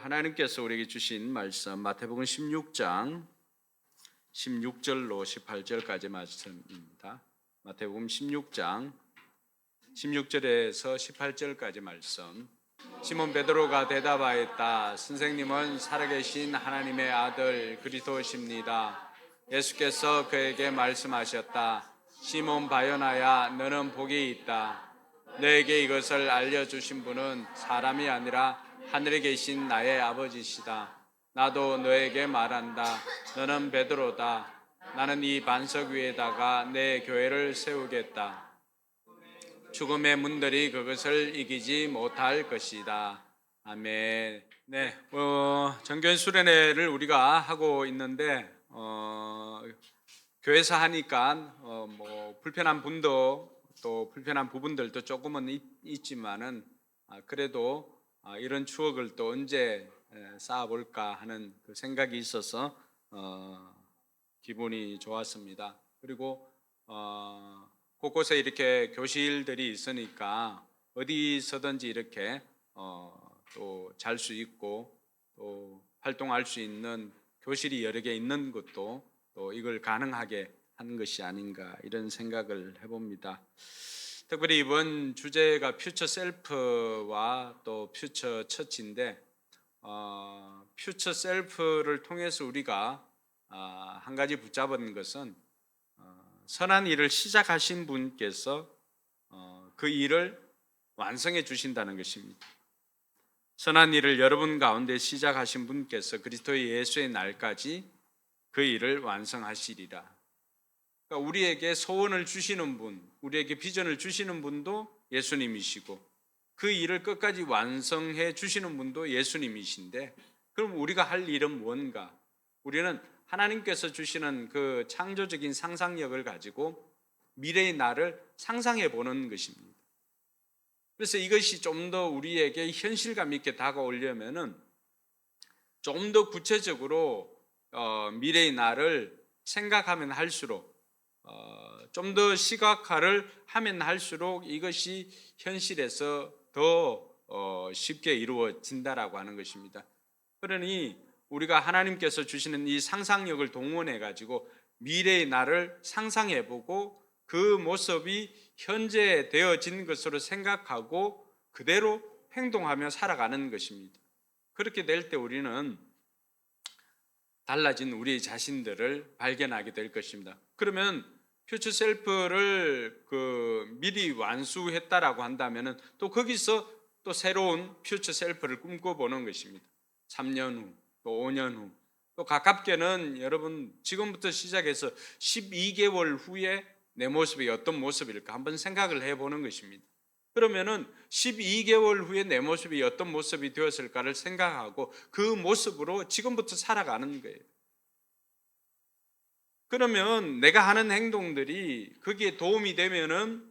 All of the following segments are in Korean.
하나님께서 우리에게 주신 말씀 마태복음 16장 16절로 18절까지 말씀입니다. 마태복음 16장 16절에서 18절까지 말씀. 시몬 베드로가 대답하였다. 선생님은 살아계신 하나님의 아들 그리스도십니다. 예수께서 그에게 말씀하셨다. 시몬 바요나야, 너는 복이 있다. 너에게 이것을 알려주신 분은 사람이 아니라 하늘에 계신 나의 아버지시다. 나도 너에게 말한다. 너는 베드로다. 나는 이 반석 위에다가 내 교회를 세우겠다. 죽음의 문들이 그것을 이기지 못할 것이다. 아멘. 네, 정견 수련회를 우리가 하고 있는데 교회에서 하니까 불편한 분도 또 불편한 부분들도 조금은 있지만은 그래도 이런 추억을 또 언제 쌓아볼까 하는 그 생각이 있어서 기분이 좋았습니다. 그리고 곳곳에 이렇게 교실들이 있으니까 어디서든지 이렇게 또 잘 수 있고 또 활동할 수 있는 교실이 여러 개 있는 것도 또 이걸 가능하게 하는 것이 아닌가 이런 생각을 해봅니다. 특별히 이번 주제가 퓨처 셀프와 또 퓨처 처치인데 퓨처 셀프를 통해서 우리가 한 가지 붙잡은 것은 선한 일을 시작하신 분께서 그 일을 완성해 주신다는 것입니다. 선한 일을 여러분 가운데 시작하신 분께서 그리스도 예수의 날까지 그 일을 완성하시리라. 그러니까 우리에게 소원을 주시는 분, 우리에게 비전을 주시는 분도 예수님이시고 그 일을 끝까지 완성해 주시는 분도 예수님이신데, 그럼 우리가 할 일은 뭔가? 우리는 하나님께서 주시는 그 창조적인 상상력을 가지고 미래의 나를 상상해 보는 것입니다. 그래서 이것이 좀 더 우리에게 현실감 있게 다가오려면은 좀 더 구체적으로 미래의 나를 생각하면 할수록 좀 더 시각화를 하면 할수록 이것이 현실에서 더 쉽게 이루어진다라고 하는 것입니다. 그러니 우리가 하나님께서 주시는 이 상상력을 동원해 가지고 미래의 나를 상상해 보고 그 모습이 현재 되어진 것으로 생각하고 그대로 행동하며 살아가는 것입니다. 그렇게 될 때 우리는 달라진 우리 자신들을 발견하게 될 것입니다. 그러면 퓨처 셀프를 미리 완수했다라고 한다면은 또 거기서 또 새로운 퓨처 셀프를 꿈꿔보는 것입니다. 3년 후, 또 5년 후, 또 가깝게는 여러분 지금부터 시작해서 12개월 후에 내 모습이 어떤 모습일까 한번 생각을 해보는 것입니다. 그러면은 12개월 후에 내 모습이 어떤 모습이 되었을까를 생각하고 그 모습으로 지금부터 살아가는 거예요. 그러면 내가 하는 행동들이 거기에 도움이 되면은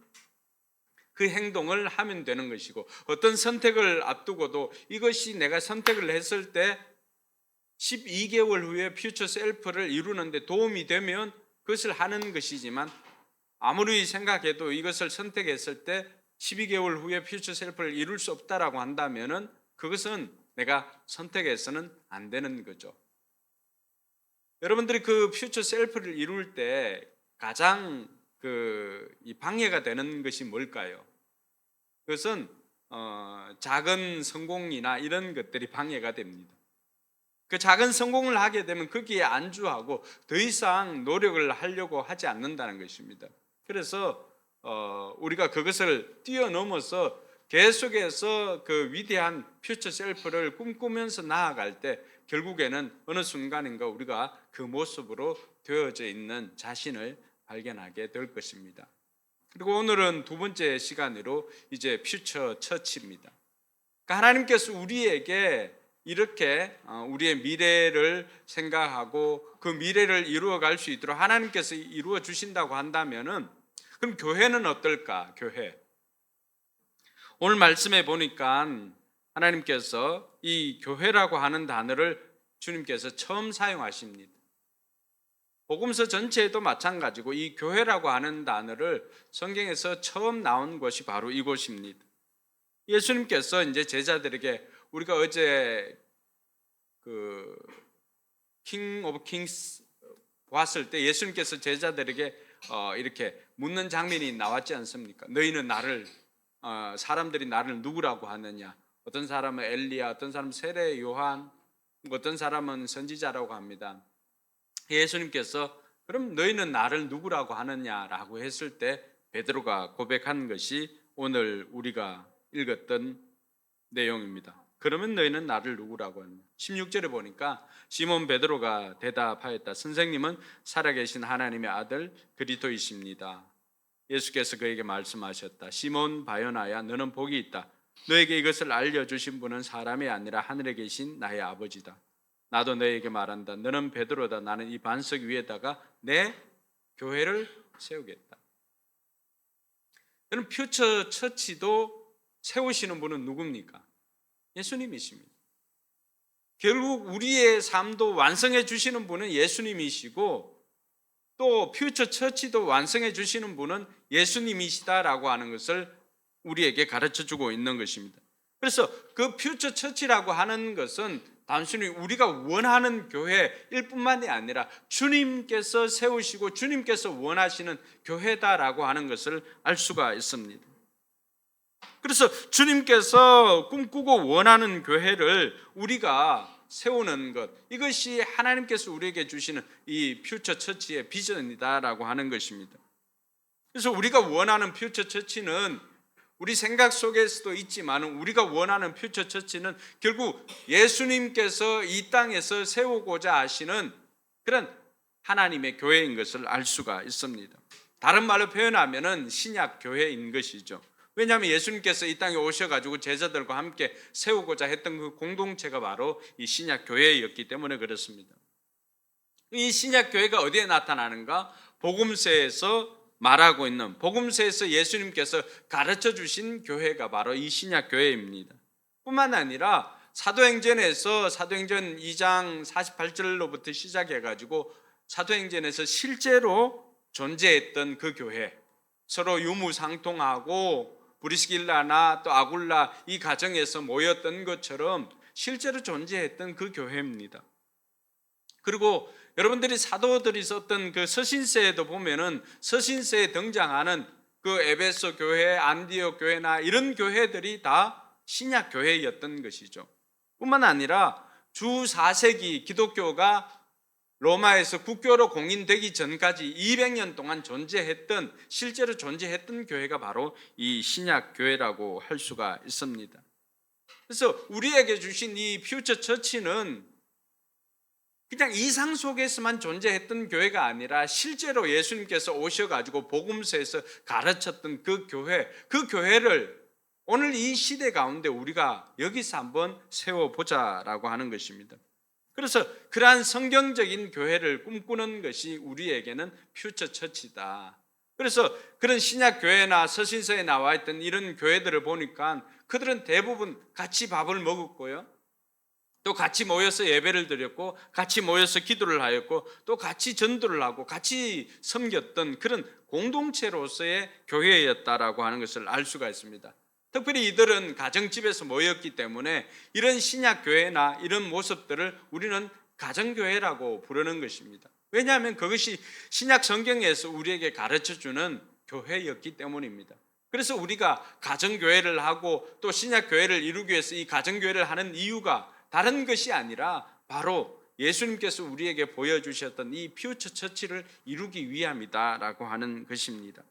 그 행동을 하면 되는 것이고, 어떤 선택을 앞두고도 이것이 내가 선택을 했을 때 12개월 후에 퓨처 셀프를 이루는데 도움이 되면 그것을 하는 것이지만, 아무리 생각해도 이것을 선택했을 때 12개월 후에 퓨처 셀프를 이룰 수 없다라고 한다면은 그것은 내가 선택해서는 안 되는 거죠. 여러분들이 그 퓨처 셀프를 이룰 때 가장 이 방해가 되는 것이 뭘까요? 그것은 작은 성공이나 이런 것들이 방해가 됩니다. 그 작은 성공을 하게 되면 거기에 안주하고 더 이상 노력을 하려고 하지 않는다는 것입니다. 그래서 우리가 그것을 뛰어넘어서 계속해서 그 위대한 퓨처 셀프를 꿈꾸면서 나아갈 때 결국에는 어느 순간인가 우리가 그 모습으로 되어져 있는 자신을 발견하게 될 것입니다. 그리고 오늘은 두 번째 시간으로 이제 퓨처 처치입니다. 그러니까 하나님께서 우리에게 이렇게 우리의 미래를 생각하고 그 미래를 이루어갈 수 있도록 하나님께서 이루어 주신다고 한다면은, 그럼 교회는 어떨까? 교회. 오늘 말씀에 보니까 하나님께서 이 교회라고 하는 단어를 주님께서 처음 사용하십니다. 복음서 전체에도 마찬가지고 이 교회라고 하는 단어를 성경에서 처음 나온 곳이 바로 이곳입니다. 예수님께서 이제 제자들에게 우리가 어제 그 킹 오브 킹스 보았을 때 예수님께서 제자들에게 이렇게 묻는 장면이 나왔지 않습니까? 너희는 나를 사람들이 나를 누구라고 하느냐? 어떤 사람은 엘리야, 어떤 사람은 세례 요한, 어떤 사람은 선지자라고 합니다. 예수님께서 그럼 너희는 나를 누구라고 하느냐라고 했을 때 베드로가 고백한 것이 오늘 우리가 읽었던 내용입니다. 그러면 너희는 나를 누구라고 하느냐? 16절에 보니까 시몬 베드로가 대답하였다. 선생님은 살아계신 하나님의 아들 그리스도이십니다. 예수께서 그에게 말씀하셨다. 시몬 바요나야, 너는 복이 있다. 너에게 이것을 알려주신 분은 사람이 아니라 하늘에 계신 나의 아버지다. 나도 너에게 말한다. 너는 베드로다. 나는 이 반석 위에다가 내 교회를 세우겠다. 여러분, 퓨처 처치도 세우시는 분은 누굽니까? 예수님이십니다. 결국 우리의 삶도 완성해 주시는 분은 예수님이시고 또 퓨처 처치도 완성해 주시는 분은 예수님이시다라고 하는 것을 우리에게 가르쳐 주고 있는 것입니다. 그래서 그 퓨처 처치라고 하는 것은 단순히 우리가 원하는 교회일 뿐만이 아니라 주님께서 세우시고 주님께서 원하시는 교회다라고 하는 것을 알 수가 있습니다. 그래서 주님께서 꿈꾸고 원하는 교회를 우리가 세우는 것, 이것이 하나님께서 우리에게 주시는 이 퓨처 처치의 비전이다라고 하는 것입니다. 그래서 우리가 원하는 퓨처 처치는 우리 생각 속에서도 있지만 우리가 원하는 퓨처 처치는 결국 예수님께서 이 땅에서 세우고자 하시는 그런 하나님의 교회인 것을 알 수가 있습니다. 다른 말로 표현하면 신약 교회인 것이죠. 왜냐하면 예수님께서 이 땅에 오셔가지고 제자들과 함께 세우고자 했던 그 공동체가 바로 이 신약 교회였기 때문에 그렇습니다. 이 신약 교회가 어디에 나타나는가? 복음서에서 말하고 있는, 복음서에서 예수님께서 가르쳐 주신 교회가 바로 이 신약 교회입니다. 뿐만 아니라 사도행전에서 사도행전 2장 48절로부터 시작해가지고 사도행전에서 실제로 존재했던 그 교회, 서로 유무상통하고 브리스길라나 또 아굴라 이 가정에서 모였던 것처럼 실제로 존재했던 그 교회입니다. 그리고 여러분들이 사도들이 썼던 그 서신서에도 보면은 서신서에 등장하는 그 에베소 교회, 안디옥 교회나 이런 교회들이 다 신약 교회였던 것이죠. 뿐만 아니라 주 4세기 기독교가 로마에서 국교로 공인되기 전까지 200년 동안 존재했던, 실제로 존재했던 교회가 바로 이 신약 교회라고 할 수가 있습니다. 그래서 우리에게 주신 이 퓨처 처치는 그냥 이상 속에서만 존재했던 교회가 아니라 실제로 예수님께서 오셔가지고 복음서에서 가르쳤던 그 교회, 그 교회를 오늘 이 시대 가운데 우리가 여기서 한번 세워보자라고 하는 것입니다. 그래서 그러한 성경적인 교회를 꿈꾸는 것이 우리에게는 퓨처 처치다. 그래서 그런 신약 교회나 서신서에 나와 있던 이런 교회들을 보니까 그들은 대부분 같이 밥을 먹었고요, 또 같이 모여서 예배를 드렸고, 같이 모여서 기도를 하였고, 또 같이 전도를 하고 같이 섬겼던 그런 공동체로서의 교회였다라고 하는 것을 알 수가 있습니다. 특별히 이들은 가정집에서 모였기 때문에 이런 신약교회나 이런 모습들을 우리는 가정교회라고 부르는 것입니다. 왜냐하면 그것이 신약 성경에서 우리에게 가르쳐주는 교회였기 때문입니다. 그래서 우리가 가정교회를 하고 또 신약교회를 이루기 위해서 이 가정교회를 하는 이유가 다른 것이 아니라 바로 예수님께서 우리에게 보여주셨던 이 퓨처 처치를 이루기 위함이다라고 하는 것입니다.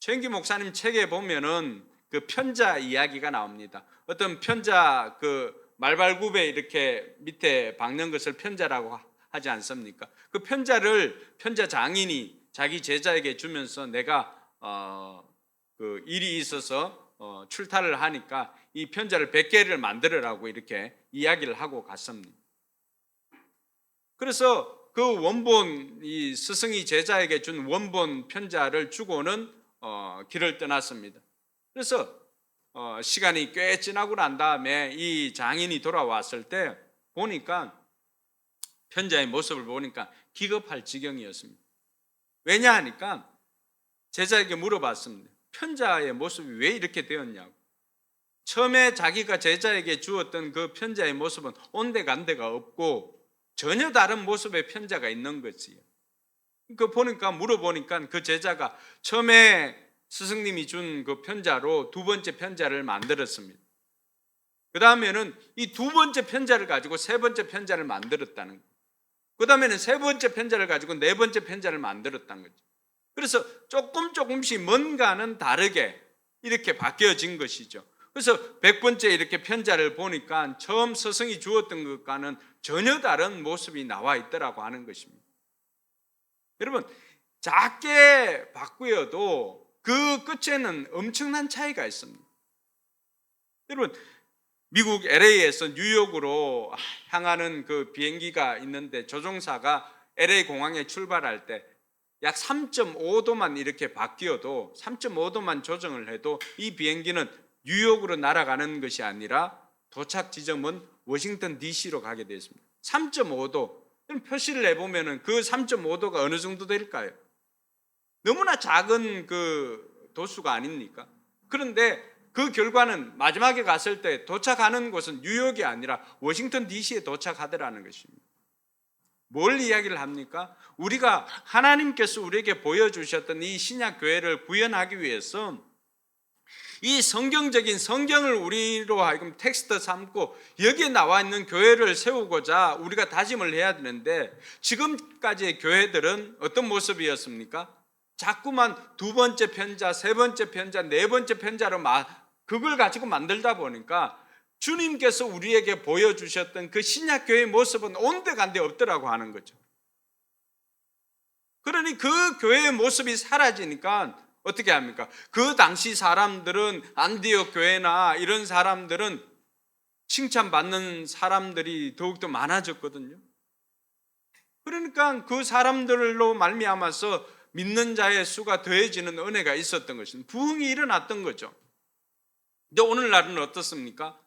최영기 목사님 책에 보면은 그 편자 이야기가 나옵니다. 어떤 편자 그 말발굽에 이렇게 밑에 박는 것을 편자라고 하지 않습니까? 그 편자를 편자 장인이 자기 제자에게 주면서 내가 그 일이 있어서 출타를 하니까 이 편자를 100개를 만들으라고 이렇게 이야기를 하고 갔습니다. 그래서 그 원본, 이 스승이 제자에게 준 원본 편자를 주고는 길을 떠났습니다. 그래서 시간이 꽤 지나고 난 다음에 이 장인이 돌아왔을 때 보니까 편자의 모습을 보니까 기겁할 지경이었습니다. 왜냐 하니까 제자에게 물어봤습니다. 편자의 모습이 왜 이렇게 되었냐고. 처음에 자기가 제자에게 주었던 그 편자의 모습은 온데간데가 없고 전혀 다른 모습의 편자가 있는 거지요. 그 보니까 물어보니까 그 제자가 처음에 스승님이 준 그 편자로 두 번째 편자를 만들었습니다. 그 다음에는 이 두 번째 편자를 가지고 세 번째 편자를 만들었다는 거예요. 그 다음에는 세 번째 편자를 가지고 네 번째 편자를 만들었다는 거죠. 그래서 조금씩 뭔가는 다르게 이렇게 바뀌어진 것이죠. 그래서 100번째 이렇게 편자를 보니까 처음 스승이 주었던 것과는 전혀 다른 모습이 나와 있더라고 하는 것입니다. 여러분, 작게 바꾸어도 그 끝에는 엄청난 차이가 있습니다. 여러분, 미국 LA에서 뉴욕으로 향하는 그 비행기가 있는데 조종사가 LA 공항에 출발할 때 약 3.5도만 이렇게 바뀌어도 3.5도만 조정을 해도 이 비행기는 뉴욕으로 날아가는 것이 아니라 도착 지점은 워싱턴 DC로 가게 되어 있습니다. 3.5도. 표시를 해보면 그 3.5도가 어느 정도 될까요? 너무나 작은 그 도수가 아닙니까? 그런데 그 결과는 마지막에 갔을 때 도착하는 곳은 뉴욕이 아니라 워싱턴 DC에 도착하더라는 것입니다. 뭘 이야기를 합니까? 우리가 하나님께서 우리에게 보여주셨던 이 신약 교회를 구현하기 위해서 이 성경적인 성경을 우리로 하여금 텍스트 삼고 여기에 나와 있는 교회를 세우고자 우리가 다짐을 해야 되는데 지금까지의 교회들은 어떤 모습이었습니까? 자꾸만 두 번째 편자, 세 번째 편자, 네 번째 편자로 그걸 가지고 만들다 보니까 주님께서 우리에게 보여주셨던 그 신약교회의 모습은 온데간데 없더라고 하는 거죠. 그러니 그 교회의 모습이 사라지니까 어떻게 합니까? 그 당시 사람들은 안디옥 교회나 이런 사람들은 칭찬받는 사람들이 더욱더 많아졌거든요. 그러니까 그 사람들로 말미암아서 믿는 자의 수가 더해지는 은혜가 있었던 것입니다. 부흥이 일어났던 거죠. 근데 오늘날은 어떻습니까?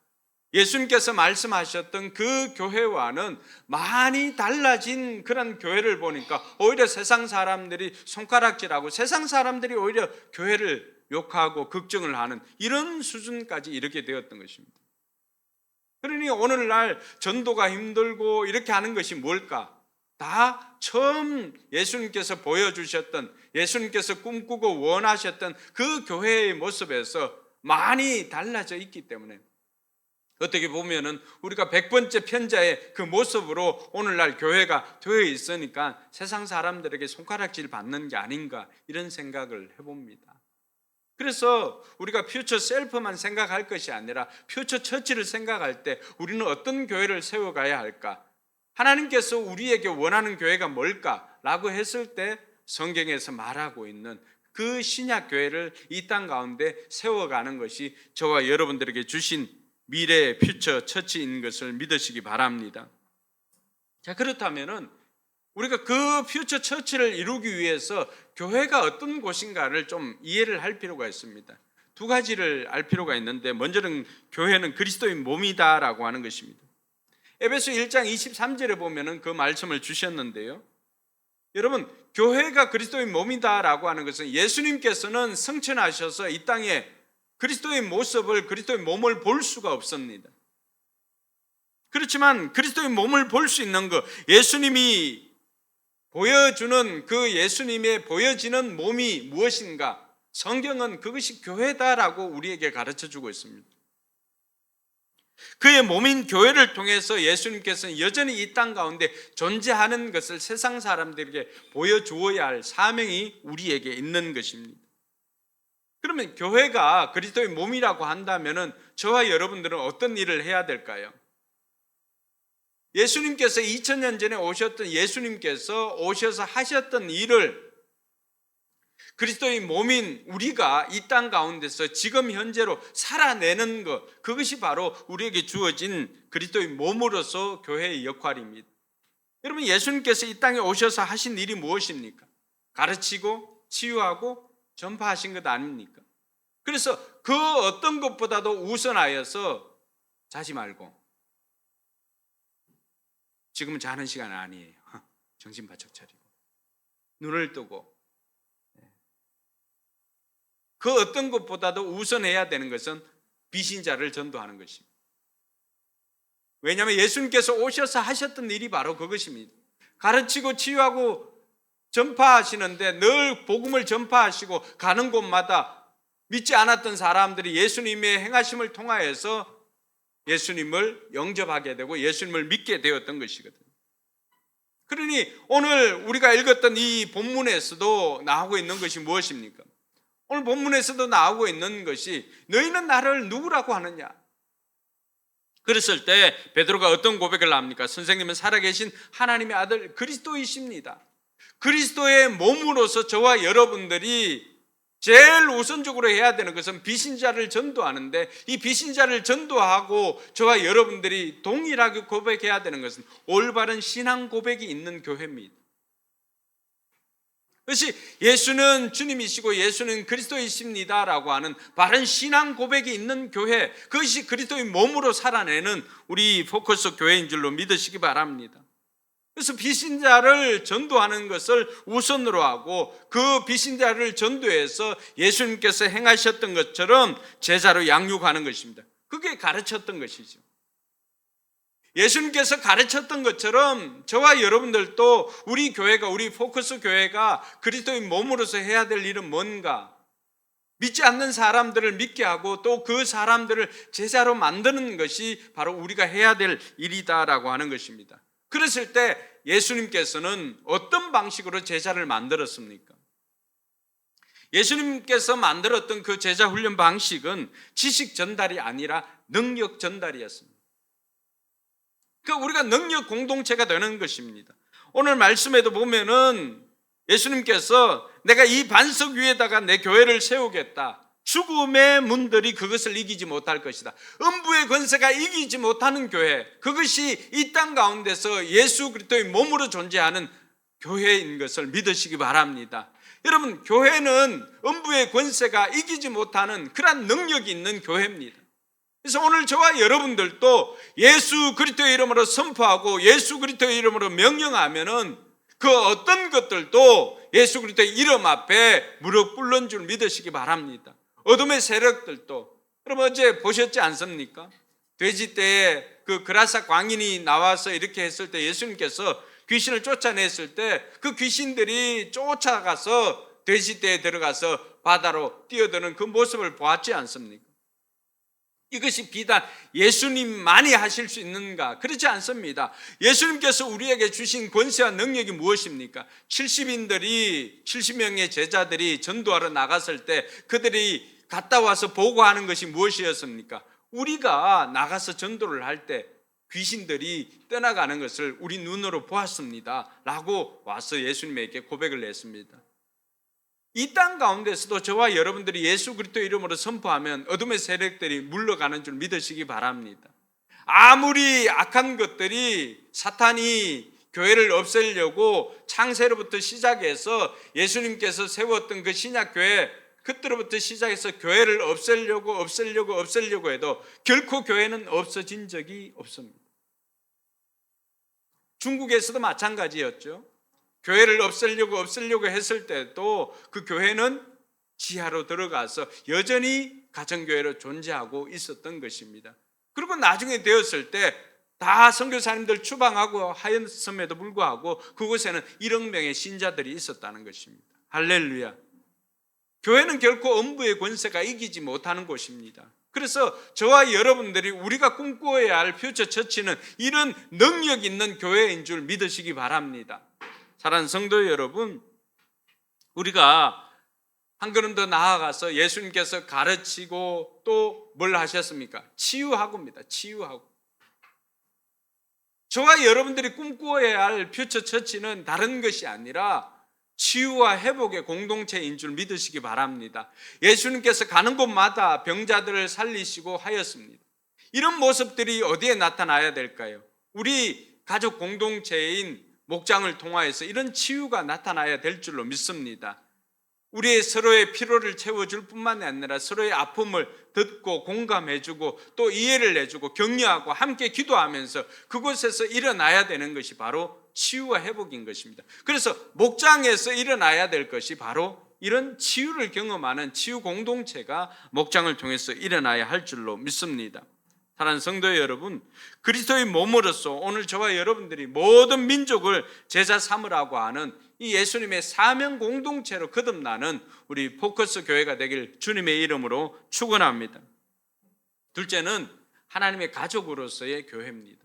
예수님께서 말씀하셨던 그 교회와는 많이 달라진 그런 교회를 보니까 오히려 세상 사람들이 손가락질하고 세상 사람들이 오히려 교회를 욕하고 걱정을 하는 이런 수준까지 이르게 되었던 것입니다. 그러니 오늘날 전도가 힘들고 이렇게 하는 것이 뭘까? 다 처음 예수님께서 보여주셨던, 예수님께서 꿈꾸고 원하셨던 그 교회의 모습에서 많이 달라져 있기 때문에 어떻게 보면은 우리가 100번째 편자의 그 모습으로 오늘날 교회가 되어 있으니까 세상 사람들에게 손가락질 받는 게 아닌가 이런 생각을 해봅니다. 그래서 우리가 퓨처 셀프만 생각할 것이 아니라 퓨처 처치를 생각할 때 우리는 어떤 교회를 세워가야 할까? 하나님께서 우리에게 원하는 교회가 뭘까라고 했을 때 성경에서 말하고 있는 그 신약 교회를 이 땅 가운데 세워가는 것이 저와 여러분들에게 주신 미래의 퓨처 처치인 것을 믿으시기 바랍니다. 자, 그렇다면은 우리가 그 퓨처 처치를 이루기 위해서 교회가 어떤 곳인가를 좀 이해를 할 필요가 있습니다. 두 가지를 알 필요가 있는데 먼저는 교회는 그리스도의 몸이다라고 하는 것입니다. 에베소 1장 23절에 보면은 그 말씀을 주셨는데요. 여러분, 교회가 그리스도의 몸이다라고 하는 것은 예수님께서는 승천하셔서 이 땅에 그리스도의 모습을, 그리스도의 몸을 볼 수가 없습니다. 그렇지만 그리스도의 몸을 볼 수 있는 것, 예수님이 보여주는 그 예수님의 보여지는 몸이 무엇인가? 성경은 그것이 교회다라고 우리에게 가르쳐주고 있습니다. 그의 몸인 교회를 통해서 예수님께서는 여전히 이 땅 가운데 존재하는 것을 세상 사람들에게 보여주어야 할 사명이 우리에게 있는 것입니다. 그러면 교회가 그리스도의 몸이라고 한다면 저와 여러분들은 어떤 일을 해야 될까요? 예수님께서 2000년 전에 오셨던 예수님께서 오셔서 하셨던 일을 그리스도의 몸인 우리가 이 땅 가운데서 지금 현재로 살아내는 것, 그것이 바로 우리에게 주어진 그리스도의 몸으로서 교회의 역할입니다. 여러분, 예수님께서 이 땅에 오셔서 하신 일이 무엇입니까? 가르치고 치유하고 전파하신 것 아닙니까? 그래서 그 어떤 것보다도 우선하여서 자지 말고, 지금은 자는 시간 아니에요. 정신 바짝 차리고 눈을 뜨고, 그 어떤 것보다도 우선해야 되는 것은 비신자를 전도하는 것입니다. 왜냐하면 예수님께서 오셔서 하셨던 일이 바로 그것입니다. 가르치고 치유하고 전파하시는데 늘 복음을 전파하시고 가는 곳마다 믿지 않았던 사람들이 예수님의 행하심을 통하여서 예수님을 영접하게 되고 예수님을 믿게 되었던 것이거든요. 그러니 오늘 우리가 읽었던 이 본문에서도 나오고 있는 것이 무엇입니까? 오늘 본문에서도 나오고 있는 것이 너희는 나를 누구라고 하느냐? 그랬을 때 베드로가 어떤 고백을 합니까? 선생님은 살아계신 하나님의 아들 그리스도이십니다. 그리스도의 몸으로서 저와 여러분들이 제일 우선적으로 해야 되는 것은 비신자를 전도하는데, 이 비신자를 전도하고 저와 여러분들이 동일하게 고백해야 되는 것은 올바른 신앙 고백이 있는 교회입니다. 그것이 예수는 주님이시고 예수는 그리스도이십니다라고 하는 바른 신앙 고백이 있는 교회, 그것이 그리스도의 몸으로 살아내는 우리 포커스 교회인 줄로 믿으시기 바랍니다. 그래서 비신자를 전도하는 것을 우선으로 하고 그 비신자를 전도해서 예수님께서 행하셨던 것처럼 제자로 양육하는 것입니다. 그게 가르쳤던 것이죠. 예수님께서 가르쳤던 것처럼 저와 여러분들도 우리 교회가, 우리 포커스 교회가 그리스도의 몸으로서 해야 될 일은 뭔가? 믿지 않는 사람들을 믿게 하고 또 그 사람들을 제자로 만드는 것이 바로 우리가 해야 될 일이다라고 하는 것입니다. 그랬을 때 예수님께서는 어떤 방식으로 제자를 만들었습니까? 예수님께서 만들었던 그 제자 훈련 방식은 지식 전달이 아니라 능력 전달이었습니다. 그러니까 우리가 능력 공동체가 되는 것입니다. 오늘 말씀에도 보면은 예수님께서 내가 이 반석 위에다가 내 교회를 세우겠다. 죽음의 문들이 그것을 이기지 못할 것이다. 음부의 권세가 이기지 못하는 교회, 그것이 이 땅 가운데서 예수 그리스도의 몸으로 존재하는 교회인 것을 믿으시기 바랍니다. 여러분, 교회는 음부의 권세가 이기지 못하는 그러한 능력이 있는 교회입니다. 그래서 오늘 저와 여러분들도 예수 그리스도의 이름으로 선포하고 예수 그리스도의 이름으로 명령하면은 그 어떤 것들도 예수 그리스도의 이름 앞에 무릎 꿇는 줄 믿으시기 바랍니다. 어둠의 세력들도, 여러분 어제 보셨지 않습니까? 돼지떼에 그 그라사 광인이 나와서 이렇게 했을 때 예수님께서 귀신을 쫓아냈을 때 그 귀신들이 쫓아가서 돼지떼에 들어가서 바다로 뛰어드는 그 모습을 보았지 않습니까? 이것이 비단 예수님만이 하실 수 있는가? 그렇지 않습니다. 예수님께서 우리에게 주신 권세와 능력이 무엇입니까? 70명의 제자들이 전도하러 나갔을 때 그들이 갔다 와서 보고하는 것이 무엇이었습니까? 우리가 나가서 전도를 할 때 귀신들이 떠나가는 것을 우리 눈으로 보았습니다 라고 와서 예수님에게 고백을 했습니다. 이 땅 가운데서도 저와 여러분들이 예수 그리스도의 이름으로 선포하면 어둠의 세력들이 물러가는 줄 믿으시기 바랍니다. 아무리 악한 것들이 사탄이 교회를 없애려고 창세로부터 시작해서 예수님께서 세웠던 그 신약교회, 그때로부터 시작해서 교회를 없애려고 해도 결코 교회는 없어진 적이 없습니다. 중국에서도 마찬가지였죠. 교회를 없애려고 했을 때도 그 교회는 지하로 들어가서 여전히 가정교회로 존재하고 있었던 것입니다. 그리고 나중에 되었을 때 다 선교사님들 추방하고 하였음에도 불구하고 그곳에는 1억 명의 신자들이 있었다는 것입니다. 할렐루야. 교회는 결코 음부의 권세가 이기지 못하는 곳입니다. 그래서 저와 여러분들이 우리가 꿈꾸어야 할 퓨처 처치는 이런 능력 있는 교회인 줄 믿으시기 바랍니다. 사랑하는 성도 여러분, 우리가 한 걸음 더 나아가서 예수님께서 가르치고 또 뭘 하셨습니까? 치유하고입니다. 치유하고. 저와 여러분들이 꿈꾸어야 할 퓨처 처치는 다른 것이 아니라 치유와 회복의 공동체인 줄 믿으시기 바랍니다. 예수님께서 가는 곳마다 병자들을 살리시고 하였습니다. 이런 모습들이 어디에 나타나야 될까요? 우리 가족 공동체인 목장을 통하여서 이런 치유가 나타나야 될 줄로 믿습니다. 우리의 서로의 피로를 채워줄 뿐만 아니라 서로의 아픔을 듣고 공감해주고 또 이해를 해주고 격려하고 함께 기도하면서 그곳에서 일어나야 되는 것이 바로 치유와 회복인 것입니다. 그래서 목장에서 일어나야 될 것이 바로 이런 치유를 경험하는 치유 공동체가 목장을 통해서 일어나야 할 줄로 믿습니다. 사랑하는 성도 여러분, 그리스도의 몸으로서 오늘 저와 여러분들이 모든 민족을 제자 삼으라고 하는 이 예수님의 사명 공동체로 거듭나는 우리 포커스 교회가 되길 주님의 이름으로 축원합니다. 둘째는 하나님의 가족으로서의 교회입니다.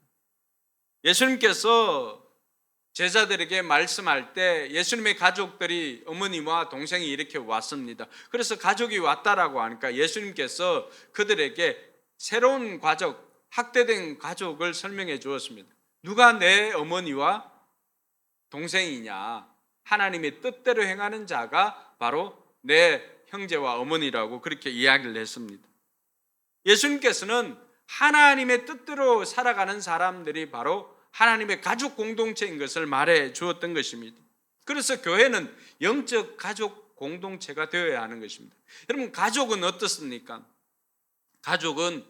예수님께서 제자들에게 말씀할 때 예수님의 가족들이 어머니와 동생이 이렇게 왔습니다. 그래서 가족이 왔다라고 하니까 예수님께서 그들에게 새로운 가족, 확대된 가족을 설명해 주었습니다. 누가 내 어머니와 동생이냐? 하나님의 뜻대로 행하는 자가 바로 내 형제와 어머니라고 그렇게 이야기를 했습니다. 예수님께서는 하나님의 뜻대로 살아가는 사람들이 바로 하나님의 가족 공동체인 것을 말해 주었던 것입니다. 그래서 교회는 영적 가족 공동체가 되어야 하는 것입니다. 여러분, 가족은 어떻습니까? 가족은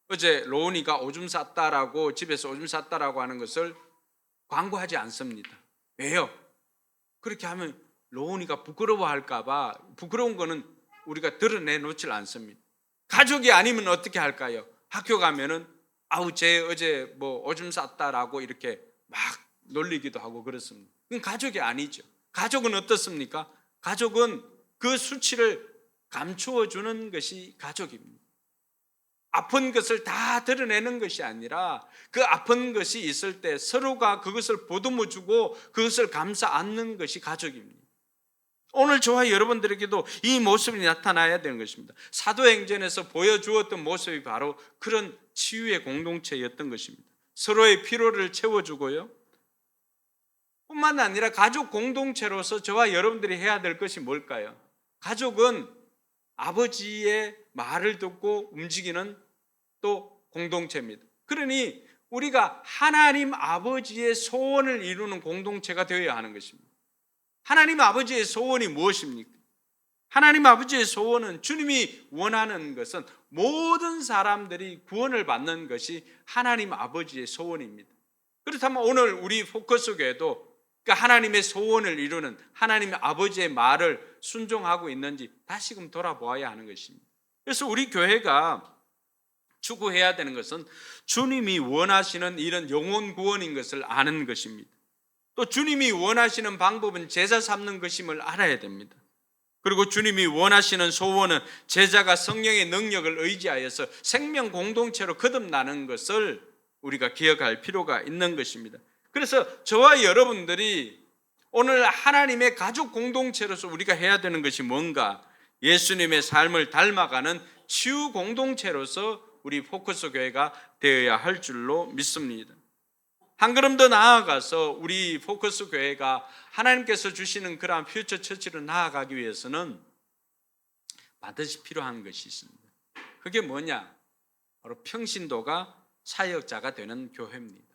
어제 로운이가 오줌 쌌다라고 집에서 오줌 쌌다라고 하는 것을 광고하지 않습니다. 왜요? 그렇게 하면 로운이가 부끄러워할까 봐 부끄러운 거는 우리가 드러내놓질 않습니다. 가족이 아니면 어떻게 할까요? 학교 가면은 아우 쟤 어제 뭐 오줌 쌌다라고 이렇게 막 놀리기도 하고 그렇습니다. 그건 가족이 아니죠. 가족은 어떻습니까? 가족은 그 수치를 감추어 주는 것이 가족입니다. 아픈 것을 다 드러내는 것이 아니라 그 아픈 것이 있을 때 서로가 그것을 보듬어 주고 그것을 감싸 안는 것이 가족입니다. 오늘 저와 여러분들에게도 이 모습이 나타나야 되는 것입니다. 사도행전에서 보여주었던 모습이 바로 그런 치유의 공동체였던 것입니다. 서로의 필요를 채워주고요. 뿐만 아니라 가족 공동체로서 저와 여러분들이 해야 될 것이 뭘까요? 가족은 아버지의 말을 듣고 움직이는 또 공동체입니다. 그러니 우리가 하나님 아버지의 소원을 이루는 공동체가 되어야 하는 것입니다. 하나님 아버지의 소원이 무엇입니까? 하나님 아버지의 소원은 주님이 원하는 것은 모든 사람들이 구원을 받는 것이 하나님 아버지의 소원입니다. 그렇다면 오늘 우리 포커스 교회도 그러니까 하나님의 소원을 이루는 하나님 아버지의 말을 순종하고 있는지 다시금 돌아보아야 하는 것입니다. 그래서 우리 교회가 추구해야 되는 것은 주님이 원하시는 이런 영혼 구원인 것을 아는 것입니다. 또 주님이 원하시는 방법은 제자 삼는 것임을 알아야 됩니다. 그리고 주님이 원하시는 소원은 제자가 성령의 능력을 의지하여서 생명 공동체로 거듭나는 것을 우리가 기억할 필요가 있는 것입니다. 그래서 저와 여러분들이 오늘 하나님의 가족 공동체로서 우리가 해야 되는 것이 뭔가? 예수님의 삶을 닮아가는 치유 공동체로서 우리 포커스 교회가 되어야 할 줄로 믿습니다. 한 걸음 더 나아가서 우리 포커스 교회가 하나님께서 주시는 그러한 퓨처 처치로 나아가기 위해서는 반드시 필요한 것이 있습니다. 그게 뭐냐? 바로 평신도가 사역자가 되는 교회입니다.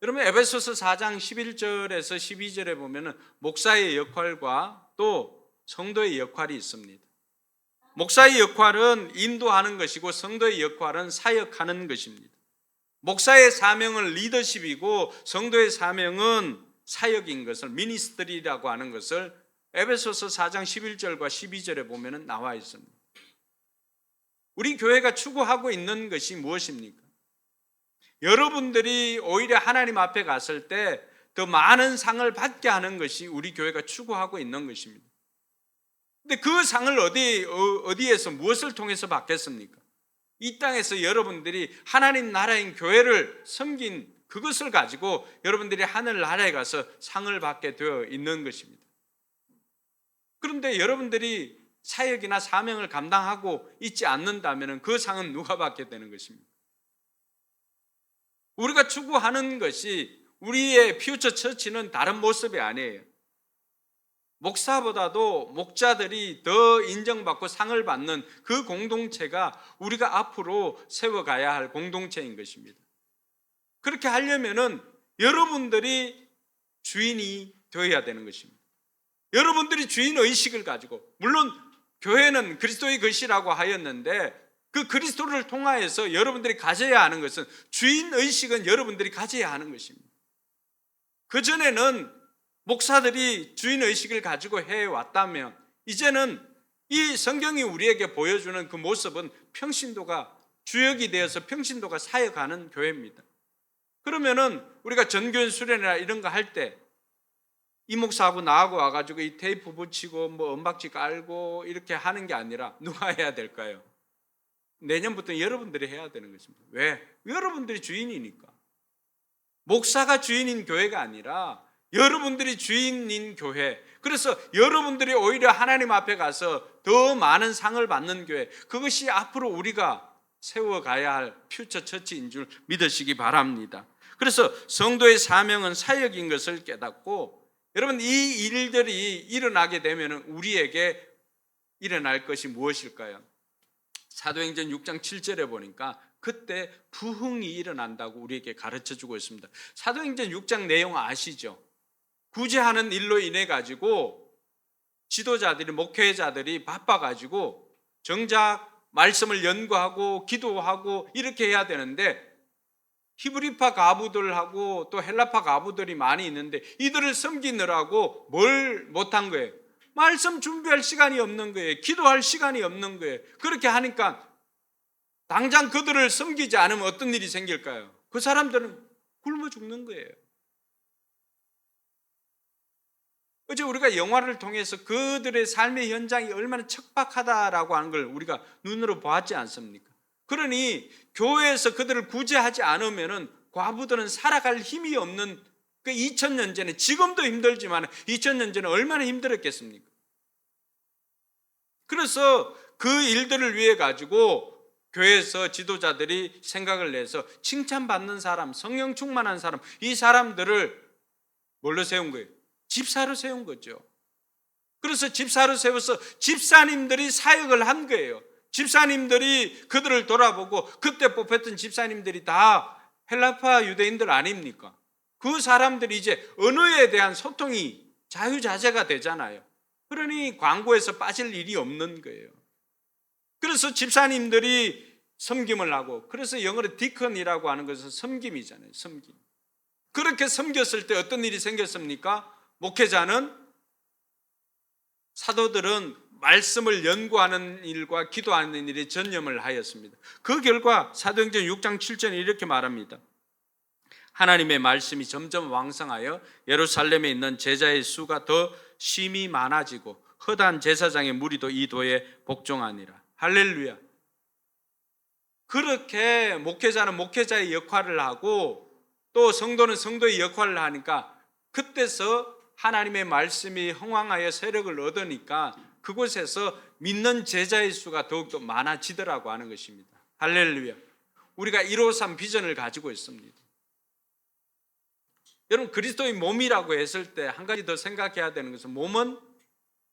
여러분, 에베소서 4장 11절에서 12절에 보면 목사의 역할과 또 성도의 역할이 있습니다. 목사의 역할은 인도하는 것이고 성도의 역할은 사역하는 것입니다. 목사의 사명은 리더십이고 성도의 사명은 사역인 것을 미니스트리라고 하는 것을 에베소서 4장 11절과 12절에 보면 나와 있습니다. 우리 교회가 추구하고 있는 것이 무엇입니까? 여러분들이 오히려 하나님 앞에 갔을 때 더 많은 상을 받게 하는 것이 우리 교회가 추구하고 있는 것입니다. 근데 그 상을 어디에서 무엇을 통해서 받겠습니까? 이 땅에서 여러분들이 하나님 나라인 교회를 섬긴 그것을 가지고 여러분들이 하늘나라에 가서 상을 받게 되어 있는 것입니다. 그런데 여러분들이 사역이나 사명을 감당하고 있지 않는다면 그 상은 누가 받게 되는 것입니까? 우리가 추구하는 것이 우리의 퓨처 처치는 다른 모습이 아니에요. 목사보다도 목자들이 더 인정받고 상을 받는 그 공동체가 우리가 앞으로 세워가야 할 공동체인 것입니다. 그렇게 하려면은 여러분들이 주인이 되어야 되는 것입니다. 여러분들이 주인 의식을 가지고, 물론 교회는 그리스도의 것이라고 하였는데 그 그리스도를 통하여서 여러분들이 가져야 하는 것은 주인 의식은 여러분들이 가져야 하는 것입니다. 그전에는 목사들이 주인 의식을 가지고 해왔다면 이제는 이 성경이 우리에게 보여주는 그 모습은 평신도가 주역이 되어서 평신도가 사역하는 교회입니다. 그러면은 우리가 전교연 수련회나 이런 거 할 때 이 목사하고 나하고 와가지고 이 테이프 붙이고 뭐 은박지 깔고 이렇게 하는 게 아니라 누가 해야 될까요? 내년부터 여러분들이 해야 되는 것입니다. 왜? 여러분들이 주인이니까. 목사가 주인인 교회가 아니라 여러분들이 주인인 교회. 그래서 여러분들이 오히려 하나님 앞에 가서 더 많은 상을 받는 교회. 그것이 앞으로 우리가 세워가야 할 퓨처 처치인 줄 믿으시기 바랍니다. 그래서 성도의 사명은 사역인 것을 깨닫고, 여러분 이 일들이 일어나게 되면 우리에게 일어날 것이 무엇일까요? 사도행전 6장 7절에 보니까 그때 부흥이 일어난다고 우리에게 가르쳐주고 있습니다. 사도행전 6장 내용 아시죠? 구제하는 일로 인해 가지고 지도자들이, 목회자들이 바빠가지고 정작 말씀을 연구하고 기도하고 이렇게 해야 되는데, 히브리파 가부들하고 또 헬라파 가부들이 많이 있는데 이들을 섬기느라고 뭘 못한 거예요? 말씀 준비할 시간이 없는 거예요. 기도할 시간이 없는 거예요. 그렇게 하니까 당장 그들을 섬기지 않으면 어떤 일이 생길까요? 그 사람들은 굶어 죽는 거예요. 어제 우리가 영화를 통해서 그들의 삶의 현장이 얼마나 척박하다라고 하는 걸 우리가 눈으로 보았지 않습니까? 그러니 교회에서 그들을 구제하지 않으면 과부들은 살아갈 힘이 없는, 그 2000년 전에, 지금도 힘들지만 2000년 전에 얼마나 힘들었겠습니까? 그래서 그 일들을 위해 가지고 교회에서 지도자들이 생각을 내서 칭찬받는 사람, 성령 충만한 사람, 이 사람들을 뭘로 세운 거예요? 집사로 세운 거죠. 그래서 집사로 세워서 집사님들이 사역을 한 거예요. 집사님들이 그들을 돌아보고, 그때 뽑혔던 집사님들이 다 헬라파 유대인들 아닙니까? 그 사람들이 이제 언어에 대한 소통이 자유자재가 되잖아요. 그러니 광고에서 빠질 일이 없는 거예요. 그래서 집사님들이 섬김을 하고, 그래서 영어로 디컨이라고 하는 것은 섬김이잖아요. 섬김. 그렇게 섬겼을 때 어떤 일이 생겼습니까? 목회자는, 사도들은 말씀을 연구하는 일과 기도하는 일에 전념을 하였습니다. 그 결과 사도행전 6장 7절에 이렇게 말합니다. 하나님의 말씀이 점점 왕성하여 예루살렘에 있는 제자의 수가 더 심히 많아지고 허다한 제사장의 무리도 이 도에 복종하니라. 할렐루야. 그렇게 목회자는 목회자의 역할을 하고 또 성도는 성도의 역할을 하니까, 그때서 하나님의 말씀이 흥왕하여 세력을 얻으니까 그곳에서 믿는 제자의 수가 더욱더 많아지더라고 하는 것입니다. 할렐루야. 우리가 153 비전을 가지고 있습니다. 여러분, 그리스도의 몸이라고 했을 때 한 가지 더 생각해야 되는 것은 몸은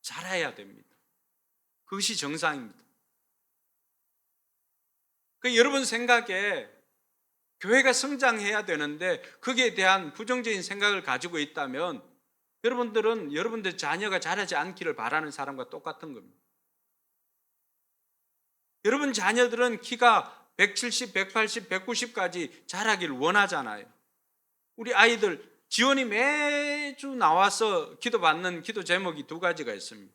자라야 됩니다. 그것이 정상입니다. 여러분 생각에 교회가 성장해야 되는데 거기에 대한 부정적인 생각을 가지고 있다면 여러분들은 여러분들 자녀가 자라지 않기를 바라는 사람과 똑같은 겁니다. 여러분 자녀들은 키가 170, 180, 190까지 자라기를 원하잖아요. 우리 아이들 지원이 매주 나와서 기도받는 기도 제목이 두 가지가 있습니다.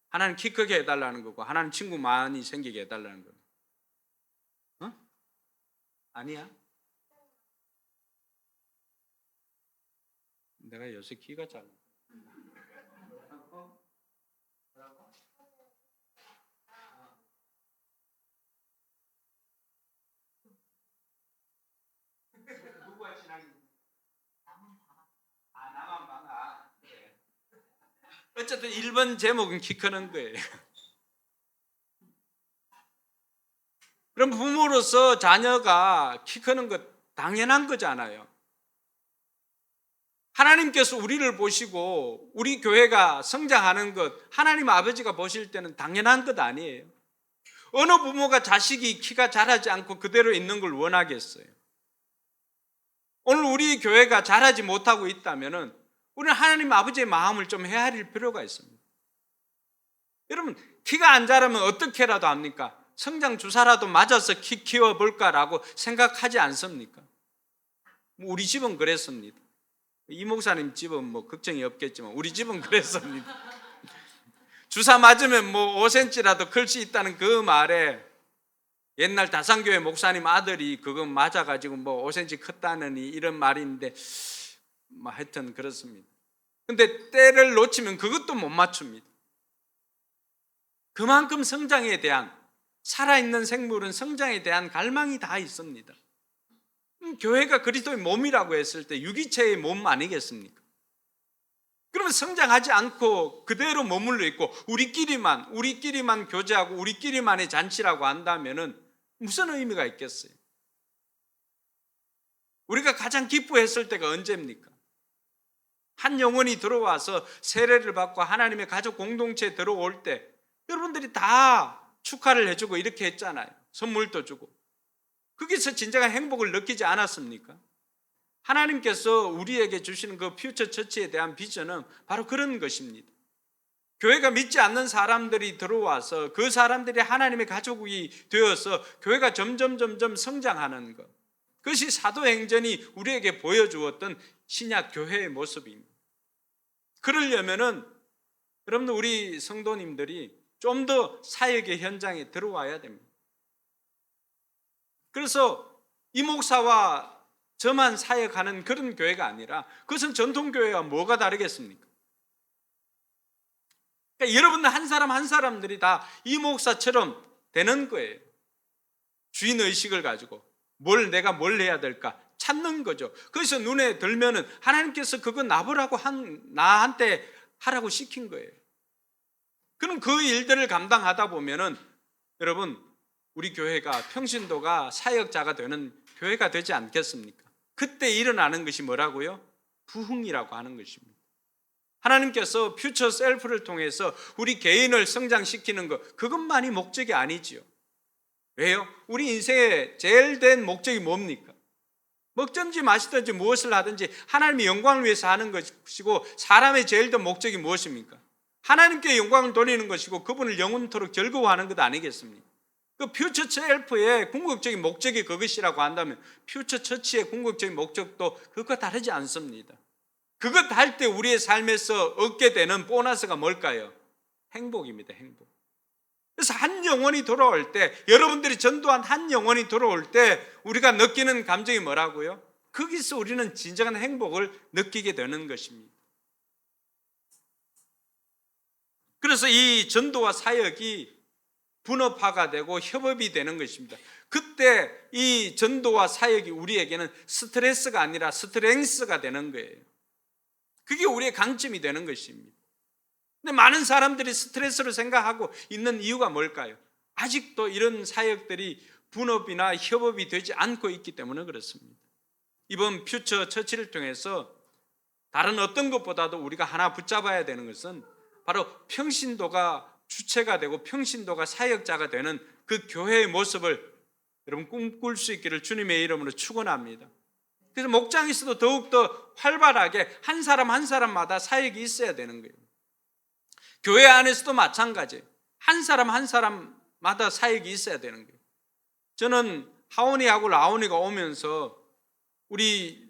하나는 키 크게 해달라는 거고, 하나는 친구 많이 생기게 해달라는 거예요. 아니야? 내가 요새 키가 작아. 누구와 친하게? 나만 많아. 네. 어쨌든 1번 제목은 키 크는 거예요. 그럼 부모로서 자녀가 키 크는 것 당연한 거잖아요. 하나님께서 우리를 보시고 우리 교회가 성장하는 것, 하나님 아버지가 보실 때는 당연한 것 아니에요. 어느 부모가 자식이 키가 자라지 않고 그대로 있는 걸 원하겠어요? 오늘 우리 교회가 자라지 못하고 있다면 우리는 하나님 아버지의 마음을 좀 헤아릴 필요가 있습니다. 여러분, 키가 안 자라면 어떻게라도 합니까? 성장 주사라도 맞아서 키 키워볼까라고 생각하지 않습니까? 우리 집은 그랬습니다. 이 목사님 집은 뭐 걱정이 없겠지만 우리 집은 그랬습니다. 주사 맞으면 뭐 5cm라도 클 수 있다는 그 말에 옛날 다산교회 목사님 아들이 그거 맞아가지고 뭐 5cm 컸다느니 이런 말이 있는데 뭐 하여튼 그렇습니다. 근데 때를 놓치면 그것도 못 맞춥니다. 그만큼 성장에 대한, 살아있는 생물은 성장에 대한 갈망이 다 있습니다. 교회가 그리스도의 몸이라고 했을 때 유기체의 몸 아니겠습니까? 그러면 성장하지 않고 그대로 머물러 있고 우리끼리만 교제하고 우리끼리만의 잔치라고 한다면은 무슨 의미가 있겠어요? 우리가 가장 기뻐했을 때가 언제입니까? 한 영혼이 들어와서 세례를 받고 하나님의 가족 공동체에 들어올 때 여러분들이 다 축하를 해주고 이렇게 했잖아요. 선물도 주고. 거기서 진정한 행복을 느끼지 않았습니까? 하나님께서 우리에게 주시는 그 퓨처 처치에 대한 비전은 바로 그런 것입니다. 교회가 믿지 않는 사람들이 들어와서 그 사람들이 하나님의 가족이 되어서 교회가 점점 성장하는 것. 그것이 사도행전이 우리에게 보여주었던 신약 교회의 모습입니다. 그러려면은 여러분들 우리 성도님들이 좀 더 사역의 현장에 들어와야 됩니다. 그래서 이 목사와 저만 사역하는 그런 교회가 아니라 그것은 전통교회와 뭐가 다르겠습니까? 그러니까 여러분들 한 사람 한 사람들이 다 이 목사처럼 되는 거예요. 주인의식을 가지고 내가 뭘 해야 될까 찾는 거죠. 그래서 눈에 들면은 하나님께서 그거 나보라고 나한테 하라고 시킨 거예요. 그럼 그 일들을 감당하다 보면은 여러분 우리 교회가 평신도가 사역자가 되는 교회가 되지 않겠습니까? 그때 일어나는 것이 뭐라고요? 부흥이라고 하는 것입니다. 하나님께서 퓨처 셀프를 통해서 우리 개인을 성장시키는 것, 그것만이 목적이 아니지요. 왜요? 우리 인생의 제일 된 목적이 뭡니까? 먹든지 마시든지 무엇을 하든지 하나님의 영광을 위해서 하는 것이고 사람의 제일 된 목적이 무엇입니까? 하나님께 영광을 돌리는 것이고 그분을 영원토록 즐거워하는 것 아니겠습니까? 그 퓨처 셀프의 궁극적인 목적이 그것이라고 한다면 퓨처 처치의 궁극적인 목적도 그것과 다르지 않습니다. 그것 할 때 우리의 삶에서 얻게 되는 보너스가 뭘까요? 행복입니다. 행복. 그래서 한 영혼이 돌아올 때, 여러분들이 전도한 한 영혼이 돌아올 때 우리가 느끼는 감정이 뭐라고요? 거기서 우리는 진정한 행복을 느끼게 되는 것입니다. 그래서 이 전도와 사역이 분업화가 되고 협업이 되는 것입니다. 그때 이 전도와 사역이 우리에게는 스트레스가 아니라 스트렝스가 되는 거예요. 그게 우리의 강점이 되는 것입니다. 근데 많은 사람들이 스트레스로 생각하고 있는 이유가 뭘까요? 아직도 이런 사역들이 분업이나 협업이 되지 않고 있기 때문에 그렇습니다. 이번 퓨처 처치를 통해서 다른 어떤 것보다도 우리가 하나 붙잡아야 되는 것은 바로 평신도가 주체가 되고 평신도가 사역자가 되는 그 교회의 모습을 여러분 꿈꿀 수 있기를 주님의 이름으로 축원합니다. 그래서 목장에서도 더욱더 활발하게 한 사람 한 사람마다 사역이 있어야 되는 거예요. 교회 안에서도 마찬가지예요. 한 사람 한 사람마다 사역이 있어야 되는 거예요. 저는 하온이하고 라온이가 오면서 우리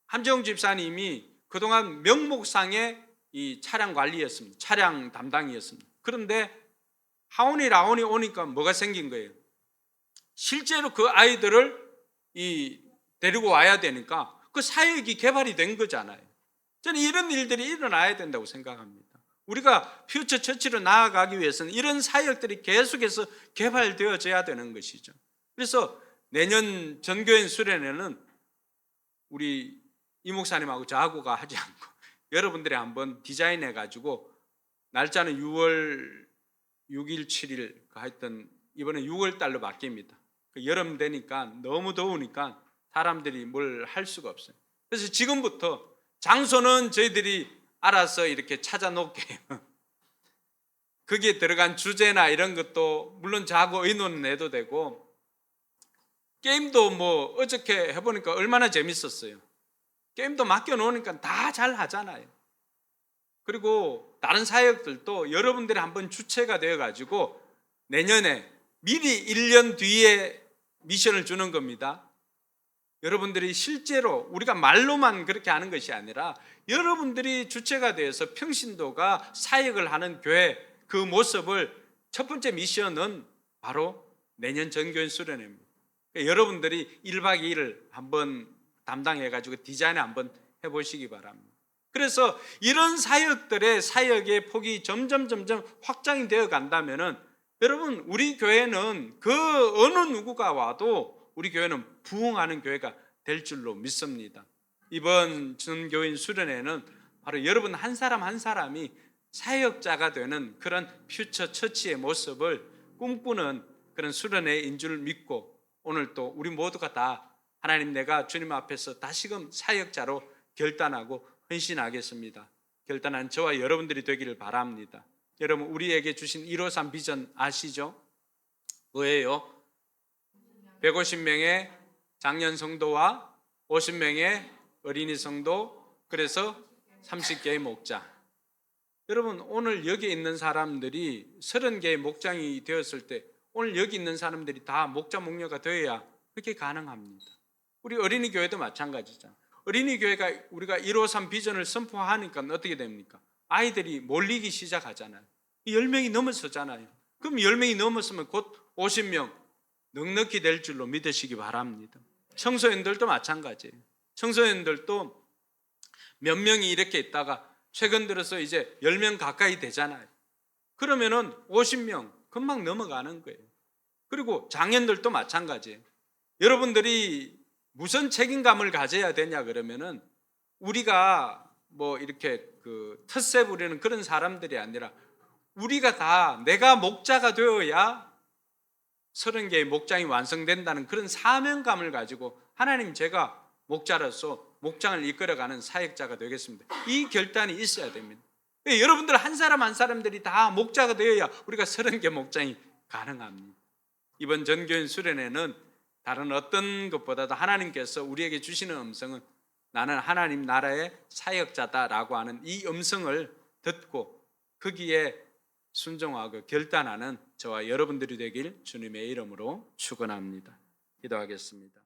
함정 집사님이 그동안 명목상의 이 차량 관리였습니다. 차량 담당이었습니다. 그런데 하온이 라온이 오니까 뭐가 생긴 거예요? 실제로 그 아이들을 데리고 와야 되니까 그 사역이 개발이 된 거잖아요. 저는 이런 일들이 일어나야 된다고 생각합니다. 우리가 퓨처 처치로 나아가기 위해서는 이런 사역들이 계속해서 개발되어져야 되는 것이죠. 그래서 내년 전교인 수련회는 우리 이 목사님하고 저하고가 하지 않고 여러분들이 한번 디자인해 가지고 날짜는 6월 6일 7일 하여튼 이번에 6월 달로 바뀝니다. 여름 되니까 너무 더우니까 사람들이 뭘 할 수가 없어요. 그래서 지금부터 장소는 저희들이 알아서 이렇게 찾아 놓을게요. 거기에 들어간 주제나 이런 것도 물론 저하고 의논은 해도 되고, 게임도 뭐 어저께 해보니까 얼마나 재밌었어요. 게임도 맡겨놓으니까 다 잘 하잖아요. 그리고 다른 사역들도 여러분들이 한번 주체가 되어가지고 내년에 미리 1년 뒤에 미션을 주는 겁니다. 여러분들이 실제로 우리가 말로만 그렇게 하는 것이 아니라 여러분들이 주체가 되어서 평신도가 사역을 하는 교회, 그 모습을 첫 번째 미션은 바로 내년 전교인 수련회입니다. 그러니까 여러분들이 1박 2일을 한번 담당해가지고 디자인 한번 해보시기 바랍니다. 그래서 이런 사역들의 사역의 폭이 점점 확장이 되어 간다면은 여러분, 우리 교회는 그 어느 누구가 와도 우리 교회는 부흥하는 교회가 될 줄로 믿습니다. 이번 전교인 수련회는 바로 여러분 한 사람 한 사람이 사역자가 되는 그런 퓨처 처치의 모습을 꿈꾸는 그런 수련회인 줄 믿고, 오늘 또 우리 모두가 다 하나님, 내가 주님 앞에서 다시금 사역자로 결단하고 헌신하겠습니다. 결단한 저와 여러분들이 되기를 바랍니다. 여러분, 우리에게 주신 153 비전 아시죠? 뭐예요? 150명의 장년 성도와 50명의 어린이 성도, 그래서 30개의 목자. 여러분, 오늘 여기 있는 사람들이 30개의 목장이 되었을 때 오늘 여기 있는 사람들이 다 목자 목녀가 되어야 그렇게 가능합니다. 우리 어린이 교회도 마찬가지잖아요. 어린이 교회가 우리가 153 비전을 선포하니까 어떻게 됩니까? 아이들이 몰리기 시작하잖아요. 10명이 넘어서잖아요. 그럼 10명이 넘었으면 곧 50명 넉넉히 될 줄로 믿으시기 바랍니다. 청소년들도 마찬가지예요. 청소년들도 몇 명이 이렇게 있다가 최근 들어서 이제 10명 가까이 되잖아요. 그러면은 50명 금방 넘어가는 거예요. 그리고 장년들도 마찬가지예요. 여러분들이 무슨 책임감을 가져야 되냐 그러면은, 우리가 뭐 이렇게 그 텃세 부리는 그런 사람들이 아니라 우리가 다 내가 목자가 되어야 30개의 목장이 완성된다는 그런 사명감을 가지고, 하나님, 제가 목자로서 목장을 이끌어가는 사역자가 되겠습니다, 이 결단이 있어야 됩니다. 여러분들 한 사람 한 사람들이 다 목자가 되어야 우리가 30개 목장이 가능합니다. 이번 전교인 수련회는 다른 어떤 것보다도 하나님께서 우리에게 주시는 음성은 나는 하나님 나라의 사역자다라고 하는 이 음성을 듣고 거기에 순종하고 결단하는 저와 여러분들이 되길 주님의 이름으로 축원합니다. 기도하겠습니다.